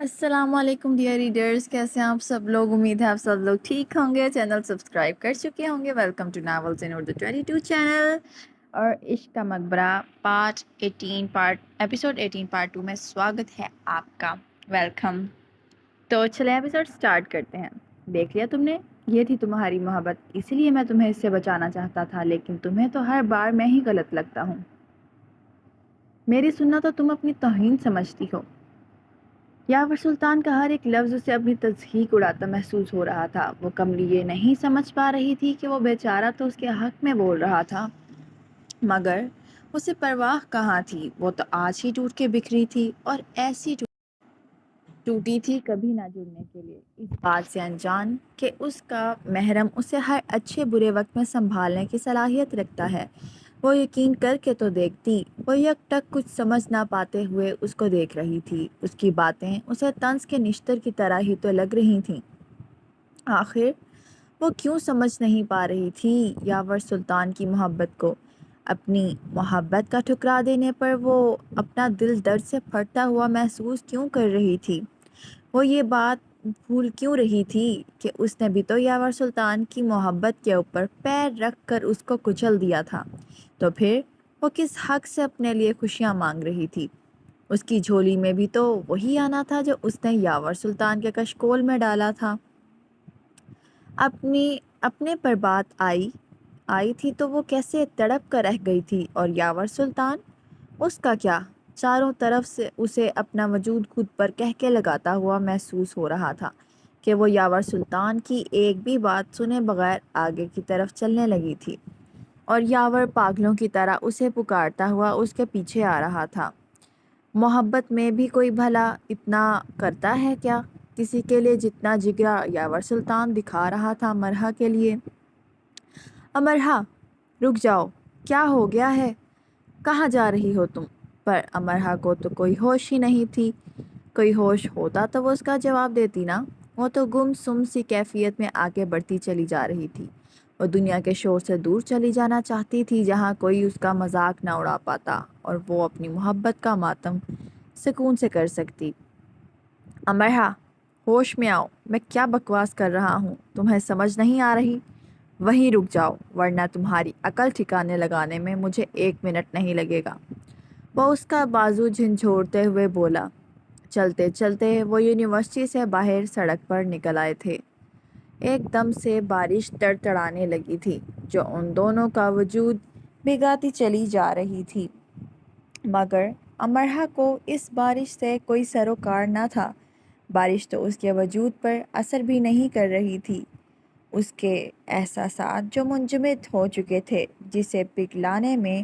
السلام علیکم dear readers, کیسے ہیں آپ سب لوگ؟ امید ہے آپ سب لوگ ٹھیک ہوں گے، چینل سبسکرائب کر چکے ہوں گے۔ Welcome to novels in Urdu 22 channel اور عشق کا مقبرہ ایپیسوڈ 18 پارٹ 2 میں سواگت ہے آپ کا۔ ویلکم۔ تو چلیں ایپیسوڈ سٹارٹ کرتے ہیں۔ دیکھ لیا تم نے؟ یہ تھی تمہاری محبت، اسی لیے میں تمہیں اس سے بچانا چاہتا تھا، لیکن تمہیں تو ہر بار میں ہی غلط لگتا ہوں۔ میری سننا تو تم اپنی توہین سمجھتی ہو۔ یاور سلطان کا ہر ایک لفظ اسے اپنی تضحیک اڑاتا محسوس ہو رہا تھا۔ وہ کملی یہ نہیں سمجھ پا رہی تھی کہ وہ بیچارہ تو اس کے حق میں بول رہا تھا، مگر اسے پرواہ کہاں تھی۔ وہ تو آج ہی ٹوٹ کے بکھری تھی، اور ایسی ٹوٹی تھی کبھی نہ جڑنے کے لیے، اس بات سے انجان کہ اس کا محرم اسے ہر اچھے برے وقت میں سنبھالنے کی صلاحیت رکھتا ہے۔ وہ یقین کر کے تو دیکھتی۔ وہ یک ٹک کچھ سمجھ نہ پاتے ہوئے اس کو دیکھ رہی تھی۔ اس کی باتیں اسے طنز کے نشتر کی طرح ہی تو لگ رہی تھیں۔ آخر وہ کیوں سمجھ نہیں پا رہی تھی یاور سلطان کی محبت کو؟ اپنی محبت کا ٹھکرا دینے پر وہ اپنا دل درد سے پھٹتا ہوا محسوس کیوں کر رہی تھی؟ وہ یہ بات بھول کیوں رہی تھی کہ اس نے بھی تو یاور سلطان کی محبت کے اوپر پیر رکھ کر اس کو کچل دیا تھا؟ تو پھر وہ کس حق سے اپنے لیے خوشیاں مانگ رہی تھی؟ اس کی جھولی میں بھی تو وہی آنا تھا جو اس نے یاور سلطان کے کشکول میں ڈالا تھا۔ اپنے پر بات آئی تھی تو وہ کیسے تڑپ کر رہ گئی تھی، اور یاور سلطان، اس کا کیا؟ چاروں طرف سے اسے اپنا وجود خود پر کہکے لگاتا ہوا محسوس ہو رہا تھا کہ وہ یاور سلطان کی ایک بھی بات سنے بغیر آگے کی طرف چلنے لگی تھی، اور یاور پاگلوں کی طرح اسے پکارتا ہوا اس کے پیچھے آ رہا تھا۔ محبت میں بھی کوئی بھلا اتنا کرتا ہے کیا؟ کسی کے لیے جتنا جگرا یاور سلطان دکھا رہا تھا امرہا کے لیے۔ امرہا، رک جاؤ، کیا ہو گیا ہے؟ کہاں جا رہی ہو تم؟ پر امرہا کو تو کوئی ہوش ہی نہیں تھی۔ کوئی ہوش ہوتا تو وہ اس کا جواب دیتی نا۔ وہ تو گم سم سی کیفیت میں آگے بڑھتی چلی جا رہی تھی۔ وہ دنیا کے شور سے دور چلی جانا چاہتی تھی، جہاں کوئی اس کا مذاق نہ اڑا پاتا، اور وہ اپنی محبت کا ماتم سکون سے کر سکتی۔ امرہا، ہوش میں آؤ، میں کیا بکواس کر رہا ہوں، تمہیں سمجھ نہیں آ رہی؟ وہیں رک جاؤ، ورنہ تمہاری عقل ٹھکانے لگانے میں مجھے 1 منٹ نہیں لگے گا۔ وہ اس کا بازو جھنجھوڑتے ہوئے بولا۔ چلتے چلتے وہ یونیورسٹی سے باہر سڑک پر نکل آئے تھے۔ ایک دم سے بارش تڑتڑانے لگی تھی، جو ان دونوں کا وجود بھگاتی چلی جا رہی تھی، مگر امرہا کو اس بارش سے کوئی سروکار نہ تھا۔ بارش تو اس کے وجود پر اثر بھی نہیں کر رہی تھی۔ اس کے احساسات جو منجمد ہو چکے تھے، جسے پگھلانے میں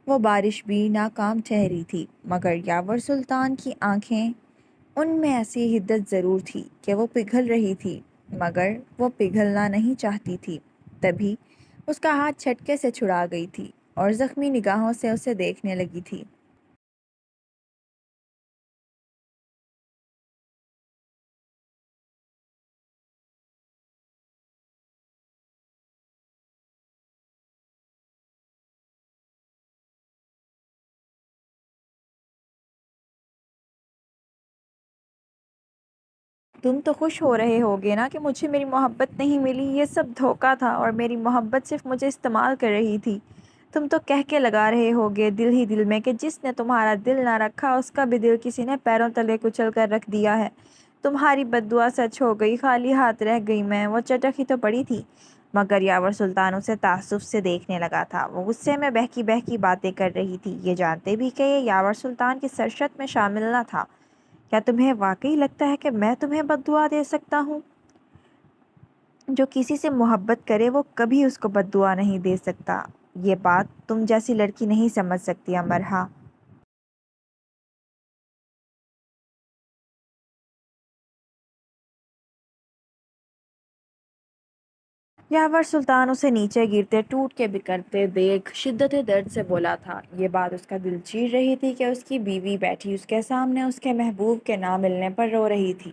وہ بارش بھی ناکام ٹھہری تھی، مگر یاور سلطان کی آنکھیں، ان میں ایسی حدت ضرور تھی کہ وہ پگھل رہی تھی، مگر وہ پگھلنا نہیں چاہتی تھی۔ تبھی اس کا ہاتھ چھٹکے سے چھڑا گئی تھی، اور زخمی نگاہوں سے اسے دیکھنے لگی تھی۔ تم تو خوش ہو رہے ہوگے نا کہ مجھے میری محبت نہیں ملی؟ یہ سب دھوکہ تھا، اور میری محبت صرف مجھے استعمال کر رہی تھی۔ تم تو کہہ کے لگا رہے ہوگے دل ہی دل میں کہ جس نے تمہارا دل نہ رکھا، اس کا بھی دل کسی نے پیروں تلے کچل کر رکھ دیا ہے۔ تمہاری بد دعا سچ ہو گئی، خالی ہاتھ رہ گئی میں۔ وہ چٹک ہی تو پڑی تھی، مگر یاور سلطان اسے تعصب سے دیکھنے لگا تھا۔ وہ غصے میں بہکی بہکی باتیں کر رہی تھی، یہ جانتے بھی کہ یہ یاور سلطان کی سرشت میں شامل نہ تھا۔ کیا تمہیں واقعی لگتا ہے کہ میں تمہیں بد دعا دے سکتا ہوں؟ جو کسی سے محبت کرے وہ کبھی اس کو بد دعا نہیں دے سکتا۔ یہ بات تم جیسی لڑکی نہیں سمجھ سکتی امرہا۔ یاور سلطان اسے نیچے گرتے ٹوٹ کے بکھرتے دیکھ شدت درد سے بولا تھا۔ یہ بات اس کا دل چیر رہی تھی کہ اس کی بیوی بیٹھی اس کے سامنے اس کے محبوب کے نہ ملنے پر رو رہی تھی۔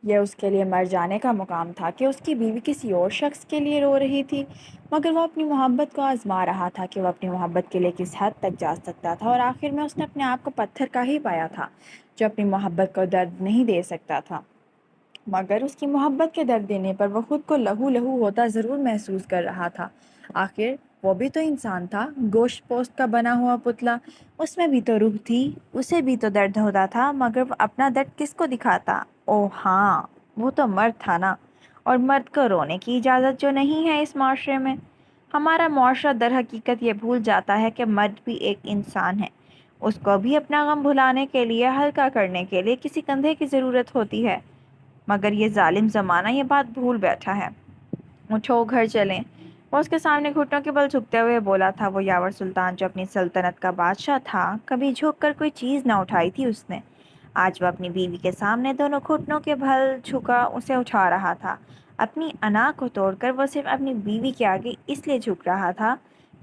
یہ اس کے لیے مر جانے کا مقام تھا کہ اس کی بیوی کسی اور شخص کے لیے رو رہی تھی، مگر وہ اپنی محبت کو آزما رہا تھا کہ وہ اپنی محبت کے لیے کس حد تک جا سکتا تھا، اور آخر میں اس نے اپنے آپ کو پتھر کا ہی پایا تھا جو اپنی محبت کو درد نہیں دے سکتا تھا، مگر اس کی محبت کے درد دینے پر وہ خود کو لہو لہو ہوتا ضرور محسوس کر رہا تھا۔ آخر وہ بھی تو انسان تھا، گوشت پوست کا بنا ہوا پتلا، اس میں بھی تو روح تھی، اسے بھی تو درد ہوتا تھا، مگر وہ اپنا درد کس کو دکھاتا؟ اوہ ہاں، وہ تو مرد تھا نا، اور مرد کو رونے کی اجازت جو نہیں ہے اس معاشرے میں۔ ہمارا معاشرہ در حقیقت یہ بھول جاتا ہے کہ مرد بھی ایک انسان ہے، اس کو بھی اپنا غم بھلانے کے لیے، ہلکا کرنے کے لیے کسی کندھے کی ضرورت ہوتی ہے، مگر یہ ظالم زمانہ یہ بات بھول بیٹھا ہے۔ اٹھو گھر چلیں، وہ اس کے سامنے گھٹنوں کے بل جھکتے ہوئے بولا تھا۔ وہ یاور سلطان جو اپنی سلطنت کا بادشاہ تھا، کبھی جھک کر کوئی چیز نہ اٹھائی تھی اس نے، آج وہ اپنی بیوی کے سامنے دونوں گھٹنوں کے بل جھکا اسے اٹھا رہا تھا۔ اپنی انا کو توڑ کر وہ صرف اپنی بیوی کے آگے اس لیے جھک رہا تھا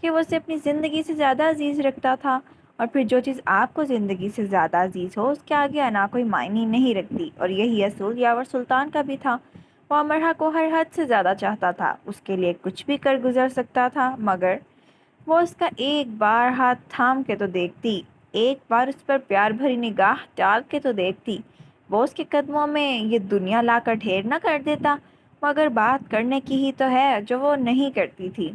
کہ وہ اسے اپنی زندگی سے زیادہ عزیز رکھتا تھا، اور پھر جو چیز آپ کو زندگی سے زیادہ عزیز ہو اس کے آگے انا کوئی معنی نہیں رکھتی، اور یہی اصول یاور سلطان کا بھی تھا۔ وہ امرہ کو ہر حد سے زیادہ چاہتا تھا، اس کے لیے کچھ بھی کر گزر سکتا تھا، مگر وہ اس کا ایک بار ہاتھ تھام کے تو دیکھتی، ایک بار اس پر پیار بھری نگاہ ڈال کے تو دیکھتی، وہ اس کے قدموں میں یہ دنیا لا کر ڈھیر نہ کر دیتا۔ مگر بات کرنے کی ہی تو ہے جو وہ نہیں کرتی تھی۔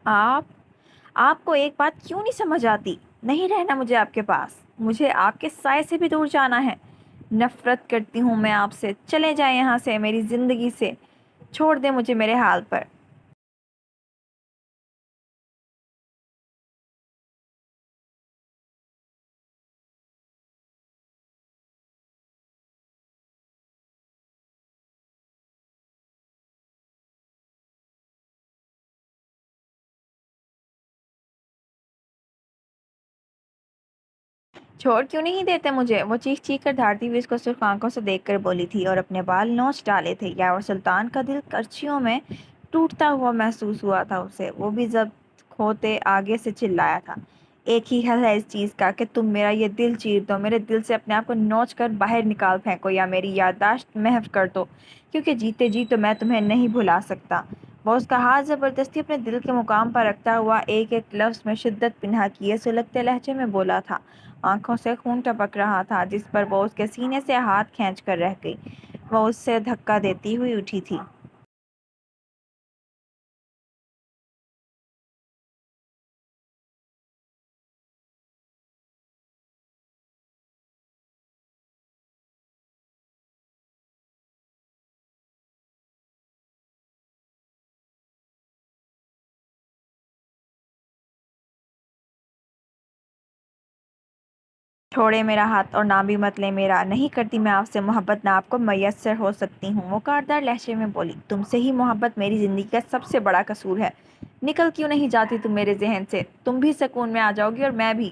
آپ کو ایک بات کیوں نہیں سمجھ آتی؟ نہیں رہنا مجھے آپ کے پاس، مجھے آپ کے سائے سے بھی دور جانا ہے۔ نفرت کرتی ہوں میں آپ سے، چلے جائیں یہاں سے، میری زندگی سے، چھوڑ دیں مجھے میرے حال پر۔ چھوڑ کیوں نہیں دیتے مجھے؟ وہ چیخ چیخ کر دھاڑتی ہوئی اس کو سرخ آنکھوں سے دیکھ کر بولی تھی، اور اپنے بال نوچ ڈالے تھے۔ یاور سلطان کا دل کرچیوں میں ٹوٹتا ہوا محسوس ہوا تھا اسے۔ وہ بھی ضبط کھوتے آگے سے چلایا تھا، ایک ہی حل ہے اس چیز کا کہ تم میرا یہ دل چیر دو، میرے دل سے اپنے آپ کو نوچ کر باہر نکال پھینکو، یا میری یادداشت محو کر دو، کیونکہ جیتے جی تو میں تمہیں نہیں بھلا سکتا۔ وہ اس کا ہاتھ زبردستی اپنے دل کے مقام پر رکھتا ہوا ایک ایک لفظ میں شدت پنہا کیے سلگتے لہجے میں بولا تھا۔ آنکھوں سے خون ٹپک رہا تھا، جس پر وہ اس کے سینے سے ہاتھ کھینچ کر رہ گئی۔ وہ اس سے دھکا دیتی ہوئی اٹھی تھی۔ چھوڑے میرا ہاتھ، اور نام بھی مت لیں میرا، نہیں کرتی میں آپ سے محبت، نہ آپ کو میسر ہو سکتی ہوں۔ وہ کاردار لہجے میں بولی، تم سے ہی محبت میری زندگی کا سب سے بڑا قصور ہے، نکل کیوں نہیں جاتی تم میرے ذہن سے؟ تم بھی سکون میں آ جاؤ گی اور میں بھی۔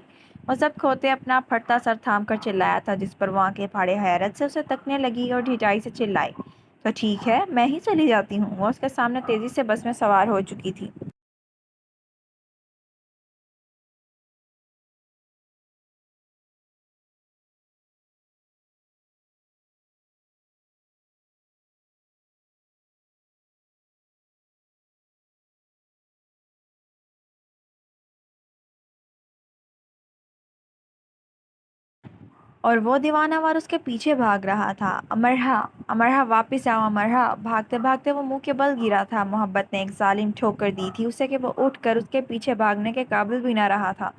وہ ضبط کھوتے اپنا پھٹتا سر تھام کر چلایا تھا، جس پر وہ آنکھیں پھاڑے حیرت سے اسے تکنے لگی اور ڈھیٹائی سے چلائی، تو ٹھیک ہے میں ہی چلی جاتی ہوں۔ وہ اس کے سامنے تیزی سے بس میں سوار ہو چکی تھی۔ اور وہ دیوانہ وار اس کے پیچھے بھاگ رہا تھا۔ امرہ، امرہ واپس آؤ امرہ! بھاگتے بھاگتے وہ منہ کے بل گرا تھا۔ محبت نے ایک ظالم ٹھوکر دی تھی اسے کہ وہ اٹھ کر اس کے پیچھے بھاگنے کے قابل بھی نہ رہا تھا۔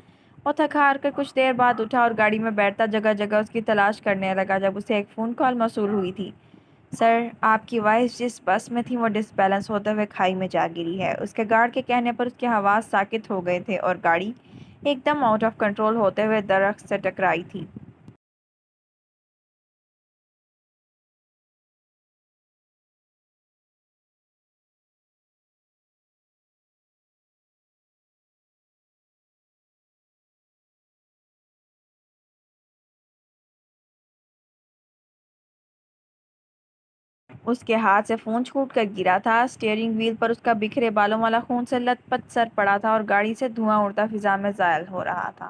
وہ تھک ہار کر کچھ دیر بعد اٹھا اور گاڑی میں بیٹھتا جگہ جگہ اس کی تلاش کرنے لگا، جب اسے ایک فون کال موصول ہوئی تھی۔ سر، آپ کی وائف جس بس میں تھی وہ ڈس بیلنس ہوتے ہوئے کھائی میں جا گری ہے۔ اس کے گارڈ کے کہنے پر اس کے حواس ساکت ہو گئے تھے اور گاڑی ایک دم آؤٹ آف کنٹرول ہوتے ہوئے درخت سے ٹکرائی تھی۔ اس کے ہاتھ سے فون چھوٹ کر گرا تھا، اسٹیئرنگ وہیل پر اس کا بکھرے بالوں والا خون سے لت پت سر پڑا تھا، اور گاڑی سے دھواں اڑتا فضا میں زائل ہو رہا تھا۔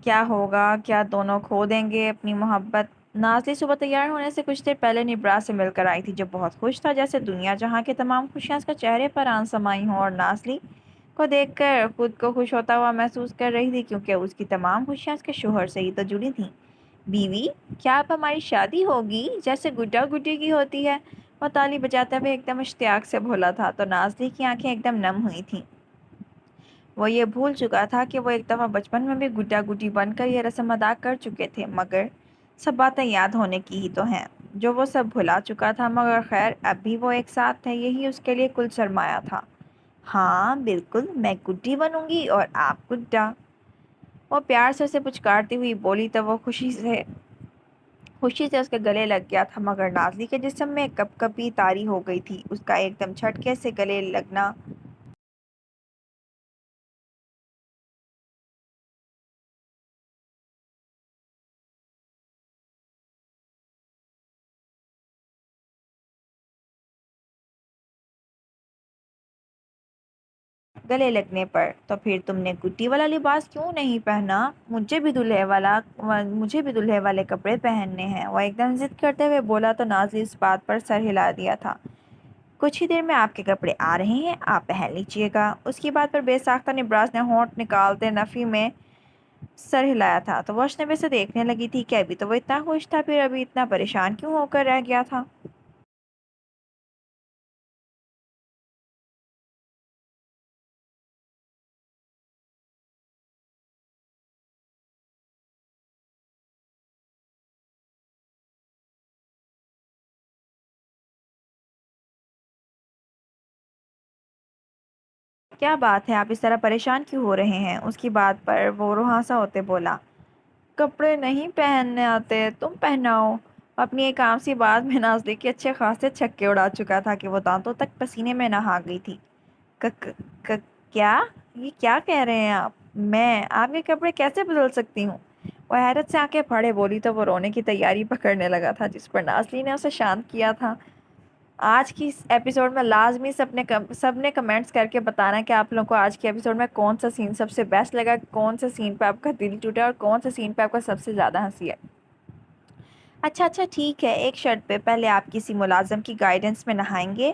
کیا ہوگا؟ کیا دونوں کھو دیں گے اپنی محبت؟ نازلی صبح تیار ہونے سے کچھ دیر پہلے نبراس سے مل کر آئی تھی، جو بہت خوش تھا، جیسے دنیا جہاں کی تمام خوشیاں اس کے چہرے پر آن سمائی ہوں، اور نازلی کو دیکھ کر خود کو خوش ہوتا ہوا محسوس کر رہی تھی، کیونکہ اس کی تمام خوشیاں اس کے شوہر سے ہی تو جڑی تھیں۔ بیوی، کیا اب ہماری شادی ہوگی جیسے گڈا گڈی کی ہوتی ہے؟ وہ تالی بجاتے ہوئے ایک دم اشتیاق سے بولا تھا، تو نازلی کی آنکھیں ایک دم نم ہوئی تھیں۔ وہ یہ بھول چکا تھا کہ وہ ایک دفعہ بچپن میں بھی گڈا گڈی بن کر یہ رسم ادا کر چکے تھے، مگر سب باتیں یاد ہونے کی ہی تو ہیں، جو وہ سب بھلا چکا تھا، مگر خیر اب بھی وہ ایک ساتھ تھے، یہی اس کے لیے کل سرمایہ تھا۔ ہاں بالکل، میں گڈی بنوں گی اور آپ گڈا، وہ پیار سے اسے پچکارتی ہوئی بولی، تو وہ خوشی سے اس کے گلے لگ گیا تھا، مگر نازلی کے جسم میں کپ کپی طاری ہو گئی تھی، اس کا ایک دم جھٹکے سے گلے لگنا گلے لگنے پر، تو پھر تم نے گڈی والا لباس کیوں نہیں پہنا؟ مجھے بھی دلہے والے کپڑے پہننے ہیں، وہ ایک دم ضد کرتے ہوئے بولا، تو نازلی اس بات پر سر ہلا دیا تھا۔ کچھ ہی دیر میں آپ کے کپڑے آ رہے ہیں، آپ پہن لیجیے گا۔ اس کی بات پر بے ساختہ نبراس نے ہونٹ نکالتے نفی میں سر ہلایا تھا، تو وہ اشنبے سے دیکھنے لگی تھی کہ ابھی تو وہ اتنا خوش تھا، پھر ابھی اتنا پریشان کیوں ہو کر رہ گیا تھا۔ کیا بات ہے، آپ اس طرح پریشان کیوں ہو رہے ہیں؟ اس کی بات پر وہ روحانسا ہوتے بولا، کپڑے نہیں پہننے آتے، تم پہناؤ۔ اپنی ایک عام سی بات میں نازلی کے اچھے خاصے چھکے اڑا چکا تھا کہ وہ دانتوں تک پسینے میں نہا گئی تھی۔ کک کک کیا؟ یہ کیا کہہ رہے ہیں آپ؟ میں آپ کے کپڑے کیسے بدل سکتی ہوں؟ وہ حیرت سے آنکھیں پھاڑے بولی، تو وہ رونے کی تیاری پکڑنے لگا تھا، جس پر نازلی نے اسے شانت کیا تھا۔ آج کی اس ایپیسوڈ میں لازمی سب نے کمنٹس کر کے بتانا کہ آپ لوگوں کو آج کے ایپیسوڈ میں کون سا سین سب سے بیسٹ لگا، کون سے سین پہ آپ کا دل ٹوٹا اور کون سے سین پہ آپ کا سب سے زیادہ ہنسی ہے۔ اچھا ٹھیک ہے، ایک شرط پہ، پہلے آپ کسی ملازم کی گائیڈنس میں نہائیں گے،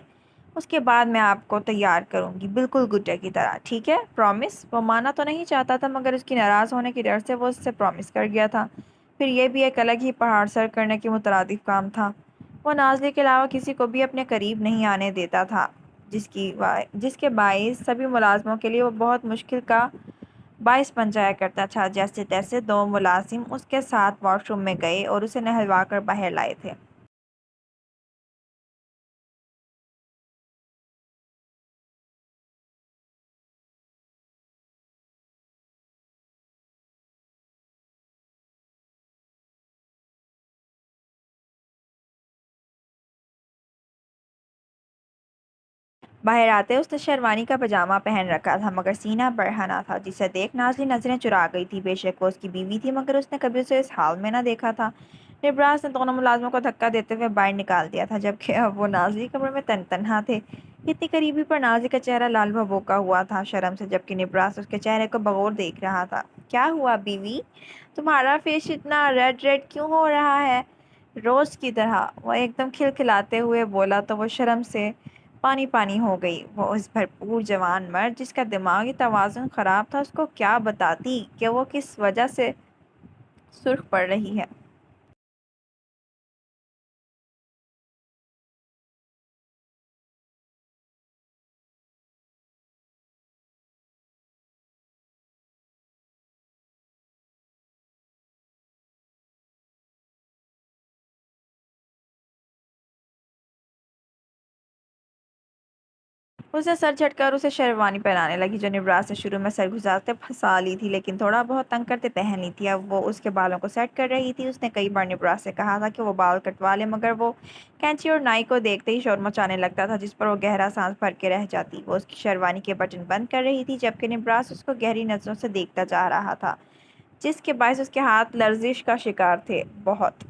اس کے بعد میں آپ کو تیار کروں گی، بالکل گڈے کی طرح، ٹھیک ہے؟ پرومس؟ وہ مانا تو نہیں چاہتا تھا، مگر اس کی ناراض ہونے کی ڈر سے وہ اس سے پرومس کر گیا تھا۔ پھر یہ بھی ایک الگ ہی پہاڑ سر کرنے کے مترادف کام تھا۔ وہ نازلی کے علاوہ کسی کو بھی اپنے قریب نہیں آنے دیتا تھا، جس کے باعث سبھی ملازموں کے لیے وہ بہت مشکل کا باعث بن جایا کرتا تھا۔ جیسے تیسے دو ملازم اس کے ساتھ واش روم میں گئے اور اسے نہلوا کر باہر لائے تھے۔ باہر آتے اس نے شیروانی کا پاجامہ پہن رکھا تھا، مگر سینہ بڑھا تھا، جسے دیکھ نازلی نظریں چرا گئی تھی۔ بے شک وہ اس کی بیوی تھی، مگر اس نے کبھی اسے اس حال میں نہ دیکھا تھا۔ نبراس نے دونوں ملازموں کو دھکا دیتے ہوئے باہر نکال دیا تھا، جبکہ اب وہ نازلی کمرے میں تنہا تھے۔ اتنی قریبی پر نازلی کا چہرہ لال بھبوکا ہوا تھا شرم سے، جبکہ نبراس اس کے چہرے کو بغور دیکھ رہا تھا۔ کیا ہوا بیوی؟ تمہارا فیس اتنا ریڈ ریڈ کیوں ہو رہا ہے؟ روز کی طرح، وہ ایک دم کھلکھلاتے ہوئے بولا، تو وہ شرم سے پانی پانی ہو گئی۔ وہ اس بھرپور جوان مرد جس کا دماغی توازن خراب تھا، اس کو کیا بتاتی کہ وہ کس وجہ سے سرخ پڑ رہی ہے۔ اس نے سر جھٹکا اور اسے شیروانی پہنانے لگی، جو نبراس نے شروع میں سر گھساتے پھنسا لی تھی، لیکن تھوڑا بہت تنگ کرتے پہن لی تھی۔ اب وہ اس کے بالوں کو سیٹ کر رہی تھی۔ اس نے کئی بار نبراس سے کہا تھا کہ وہ بال کٹوا لے، مگر وہ کینچی اور نائی کو دیکھتے ہی شور مچانے لگتا تھا، جس پر وہ گہرا سانس بھر کے رہ جاتی۔ وہ اس کی شیروانی کے بٹن بند کر رہی تھی، جبکہ نبراس اس کو گہری نظروں سے دیکھتا جا رہا تھا، جس کے باعث اس کے ہاتھ لرزش کا شکار تھے۔ بہت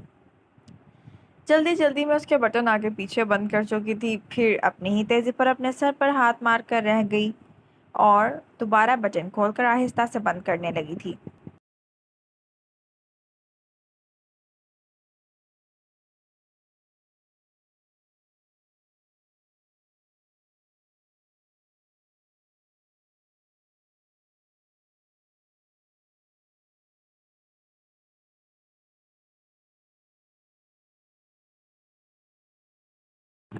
جلدی جلدی میں اس کے بٹن آگے پیچھے بند کر چکی تھی، پھر اپنی ہی تیزی پر اپنے سر پر ہاتھ مار کر رہ گئی اور دوبارہ بٹن کھول کر آہستہ سے بند کرنے لگی تھی۔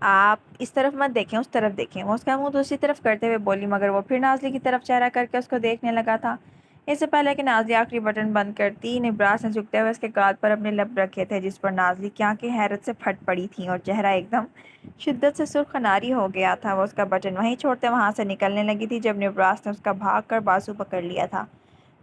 آپ اس طرف مت دیکھیں، اس طرف دیکھیں۔ وہ اس کا منہ دوسری طرف کرتے ہوئے بولی، مگر وہ پھر نازلی کی طرف چہرہ کر کے اس کو دیکھنے لگا تھا۔ اس سے پہلے کہ نازلی آخری بٹن بند کرتی، نبراس نے جھکتے ہوئے اس کے گال پر اپنے لب رکھے تھے، جس پر نازلی کی آنکھیں حیرت سے پھٹ پڑی تھیں اور چہرہ ایک دم شدت سے سرخ ناری ہو گیا تھا۔ وہ اس کا بٹن وہیں چھوڑتے وہاں سے نکلنے لگی تھی جب نبراس نے اس کا بھاگ کر بازو پکڑ لیا تھا۔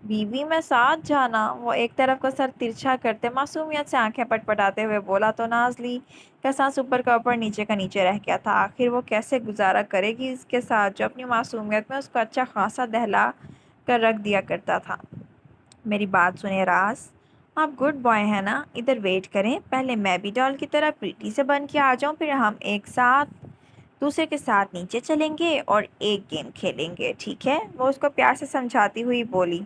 بیوی میں ساتھ جانا، وہ ایک طرف کا سر ترچھا کرتے معصومیت سے آنکھیں پٹ پٹاتے ہوئے بولا تو نازلی کا سانس اوپر کا اوپر نیچے کا نیچے رہ گیا تھا۔ آخر وہ کیسے گزارا کرے گی اس کے ساتھ جو اپنی معصومیت میں اس کو اچھا خاصا دہلا کر رکھ دیا کرتا تھا۔ میری بات سنیں راز، آپ گڈ بوائے ہیں نا؟ ادھر ویٹ کریں، پہلے میں بھی ڈال کی طرح پریٹی سے بن کے آ جاؤں، پھر ہم ایک ساتھ دوسرے کے ساتھ نیچے چلیں گے اور ایک گیم کھیلیں گے، ٹھیک ہے؟ وہ اس کو پیار سے سمجھاتی ہوئی بولی۔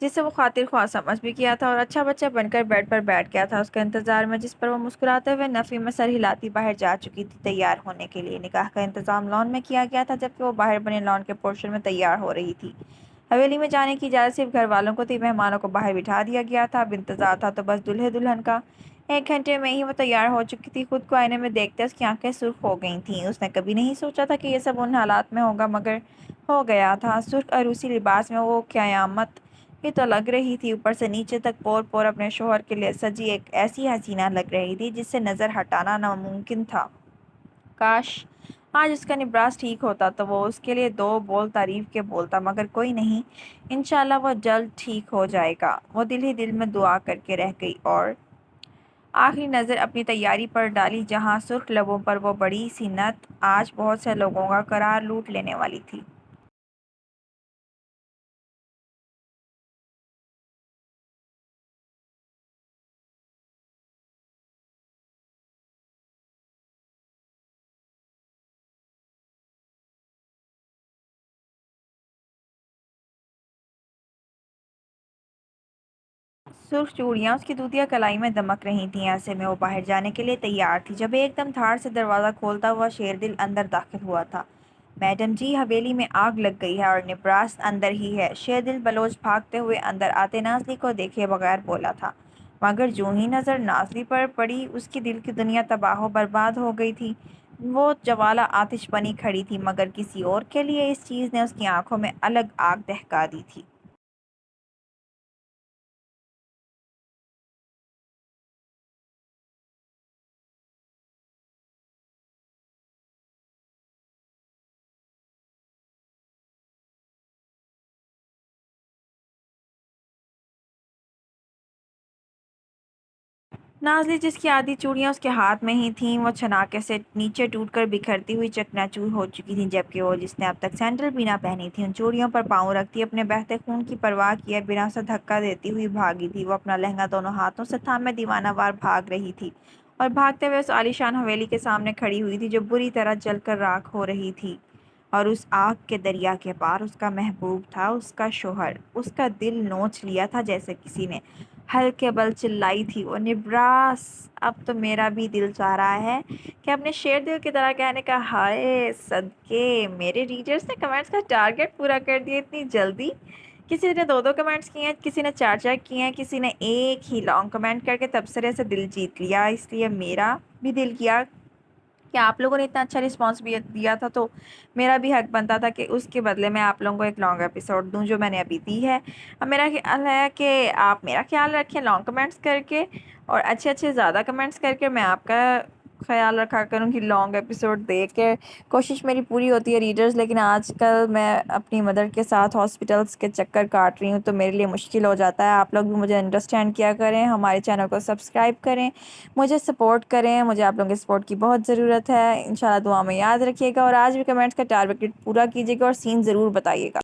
جسے وہ خاطر خواہ سمجھ بھی کیا تھا اور اچھا بچہ بن کر بیڈ پر بیٹھ گیا تھا اس کے انتظار میں، جس پر وہ مسکراتے ہوئے نفی میں سر ہلاتی باہر جا چکی تھی تیار ہونے کے لیے۔ نکاح کا انتظام لان میں کیا گیا تھا جبکہ وہ باہر بنے لان کے پورشن میں تیار ہو رہی تھی۔ حویلی میں جانے کی اجازت صرف گھر والوں کو تھی، مہمانوں کو باہر بٹھا دیا گیا تھا۔ اب انتظار تھا تو بس دلہے دلہن کا۔ 1 گھنٹے میں ہی وہ تیار ہو چکی تھی۔ خود کو آئینے میں دیکھتے اس کی آنکھیں سرخ ہو گئی تھیں۔ اس نے کبھی نہیں سوچا تھا کہ یہ سب ان حالات میں ہوگا، مگر ہو گیا تھا۔ سرخ عروسی لباس میں وہ قیامت ہی تو لگ رہی تھی، اوپر سے نیچے تک پور پور اپنے شوہر کے لیے سجی ایک ایسی حسینہ لگ رہی تھی جس سے نظر ہٹانا ناممکن تھا۔ کاش آج اس کا نبراس ٹھیک ہوتا تو وہ اس کے لیے 2 بول تعریف کے بولتا، مگر کوئی نہیں، انشاءاللہ وہ جلد ٹھیک ہو جائے گا۔ وہ دل ہی دل میں دعا کر کے رہ گئی اور آخری نظر اپنی تیاری پر ڈالی جہاں سرخ لبوں پر وہ بڑی سی نت آج بہت سے لوگوں کا قرار لوٹ لینے والی تھی۔ سرخ چوڑیاں اس کی دودیا کلائی میں دمک رہی تھیں۔ ایسے میں وہ باہر جانے کے لیے تیار تھی جب ایک دم دھاڑ سے دروازہ کھولتا ہوا شیردل اندر داخل ہوا تھا۔ میڈم جی، حویلی میں آگ لگ گئی ہے اور نبراس اندر ہی ہے، شیردل بلوچ بھاگتے ہوئے اندر آتے نازلی کو دیکھے بغیر بولا تھا، مگر جوں ہی نظر نازلی پر پڑی اس کی دل کی دنیا تباہ و برباد ہو گئی تھی۔ وہ جوالا آتش بنی کھڑی تھی، مگر کسی اور کے لیے اس چیز نے اس کی آنکھوں میں الگ آگ دہکا دی تھی۔ نازلی جس کی آدھی چوڑیاں اس کے ہاتھ میں ہی تھیں وہ چھناکے سے نیچے ٹوٹ کر بکھرتی ہوئی چکنا چور ہو چکی تھیں، جبکہ وہ جس نے اب تک سینڈل بھی نہ پہنی تھی ان چوڑیوں پر پاؤں رکھتی اپنے بہتے خون کی پرواہ کیے بنا اسے دھکا دیتی ہوئی بھاگی تھی۔ وہ اپنا لہنگا دونوں ہاتھوں سے تھامے دیوانہ وار بھاگ رہی تھی اور بھاگتے ہوئے اس عالیشان حویلی کے سامنے کھڑی ہوئی تھی جو بری طرح جل کر راکھ ہو رہی تھی، اور اس آگ کے دریا کے پار اس کا محبوب تھا، اس کا شوہر۔ اس کا دل نوچ لیا تھا جیسے کسی نے۔ ہلکے بل چلائی تھی وہ، نبراس اب تو میرا بھی دل چاہ رہا ہے کہ اپنے شیر دل کی طرح کہنے کا، ہائے صدقے میرے ریڈرز نے کمنٹس کا ٹارگٹ پورا کر دیا اتنی جلدی۔ کسی نے 2 کمنٹس کیے ہیں، کسی نے 4 کیے ہیں، کسی نے ایک ہی لانگ کمنٹ کر کے تبصرے سے دل جیت لیا۔ اس لیے میرا بھی دل کیا کہ آپ لوگوں نے اتنا اچھا رسپانس بھی دیا تھا تو میرا بھی حق بنتا تھا کہ اس کے بدلے میں آپ لوگوں کو ایک لانگ ایپیسوڈ دوں جو میں نے ابھی دی ہے۔ اب میرا خیال ہے کہ آپ میرا خیال رکھیں لانگ کمنٹس کر کے، اور اچھے اچھے زیادہ کمنٹس کر کے میں آپ کا خیال رکھا کروں کہ لانگ ایپیسوڈ دے کے کوشش میری پوری ہوتی ہے ریڈرز، لیکن آج کل میں اپنی مدر کے ساتھ ہاسپٹلس کے چکر کاٹ رہی ہوں تو میرے لیے مشکل ہو جاتا ہے۔ آپ لوگ بھی مجھے انڈرسٹینڈ کیا کریں، ہمارے چینل کو سبسکرائب کریں، مجھے سپورٹ کریں، مجھے آپ لوگوں کے سپورٹ کی بہت ضرورت ہے۔ انشاءاللہ دعا میں یاد رکھیے گا اور آج بھی کمنٹس کا ٹارگٹ پورا کیجیے گا اور سین ضرور بتائیے گا۔